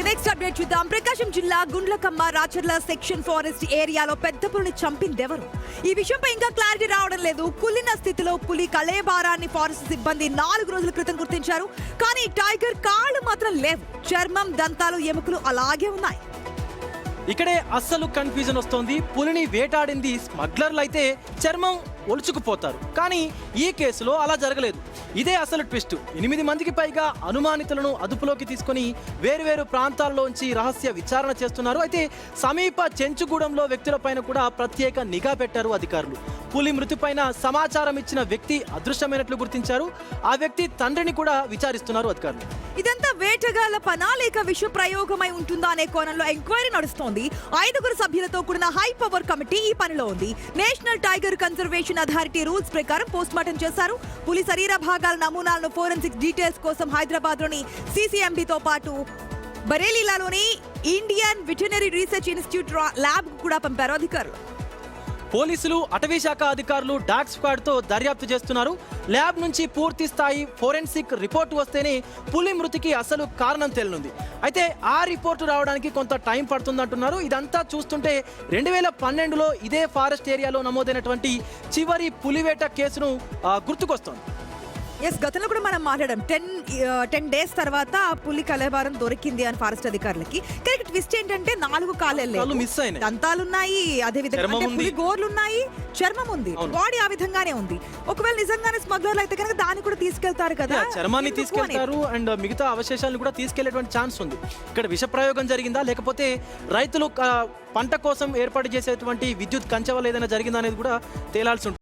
Next update చూద్దాం. ప్రకాశం జిల్లా Gundlakamma Racharla section forest ఏరియాలో పెద్ద పులిని చంపిందెవరు? ఈ విషయంపై ఇంకా క్లారిటీ రావడం లేదు. కులిన స్థితిలో పులి కళేబారాన్ని ఫారెస్ట్ సిబ్బంది 4 రోజుల క్రితం గుర్తించారు. కానీ టైగర్ కాళ్ళు మాత్రం లేవు. చర్మం, దంతాలు, ఎముకలు అలాగే ఉన్నాయి. ఇక్కడే అస్సలు కన్ఫ్యూజన్ వస్తోంది. పులిని వేటాడింది స్మగ్లర్లు అయితే చర్మం ఒలుచుకుపోతారు. కానీ ఈ కేసులో అలా జరగలేదు. ఇదే అసలు ట్విస్ట్. 8 మందికి పైగా అనుమానితులను అదుపులోకి తీసుకొని వేరువేరు ప్రాంతాల్లోంచి రహస్య విచారణ చేస్తున్నారు. అయితే సమీప చెంచుగూడెంలో వ్యక్తులపైన కూడా ప్రత్యేక నిఘా పెట్టారు అధికారులు. పులి మృతిపైన సమాచారం ఇచ్చిన వ్యక్తి అదృశ్యమైనట్లు గుర్తించారు. ఆ వ్యక్తి తండ్రిని కూడా విచారిస్తున్నారు అధికారులు. ఇదంతా వేటగాళ్ల పనా లేక విష ప్రయోగమై ఉంటుందా అనే కోణంలో ఎంక్వైరీ నడుస్తోంది. 5 సభ్యులతో కూడిన హై పవర్ కమిటీ ఈ పనిలో ఉంది. National tiger conservation authority rules ప్రకారం పోస్ట్ మార్టం చేశారు. పులి శరీర భాగాల నమూనాలను ఫోరెన్సిక్ డీటెయిల్స్ కోసం హైదరాబాద్ లోని సిసిఎంబితో పాటు బరేలీలోని Indian veterinary research institute lab కూడా పంపారు అధికారులు. పోలీసులు, అటవీ శాఖ అధికారులు డాగ్ స్క్వాడ్ తో దర్యాప్తు చేస్తున్నారు. ల్యాబ్ నుంచి పూర్తి స్థాయి ఫోరెన్సిక్ రిపోర్టు వస్తేనే పులి మృతికి అసలు కారణం తేలనుంది. అయితే ఆ రిపోర్టు రావడానికి కొంత టైం పడుతుందంటున్నారు. ఇదంతా చూస్తుంటే 2012లో ఇదే ఫారెస్ట్ ఏరియాలో నమోదైనటువంటి చివరి పులివేట కేసును గుర్తుకొస్తోంది. గతంలో కూడా మనం మాట్లాడాం. 10 డేస్ తర్వాత ఆ పులి కళేబారం దొరికింది అని ఫారెస్ట్ అధికారులకి. కానీ ట్విస్ట్ ఏంటంటే 4 కాళ్ళు మిస్ అయినాయి. దంతాలున్నాయి, అదే విధంగా పులి గోర్లున్నాయి, చర్మం ఉంది, బాడీ ఆ విధంగానే ఉంది. ఒకవేళ నిజంగానే స్మగ్లర్లు అయితే కనుక దాన్ని కూడా తీసుకెళ్తారు కదా, చర్మాన్ని తీసుకెళ్తారు అండ్ మిగతా అవశేషాలను కూడా తీసుకెళ్లేటువంటి ఛాన్స్ ఉంది. ఇక్కడ విష ప్రయోగం జరిగిందా లేకపోతే రైతులు పంట కోసం ఏర్పాటు చేసేటువంటి విద్యుత్ కంచె వల్ల ఏదైనా జరిగిందా అనేది కూడా తేలాల్సి ఉంటుంది.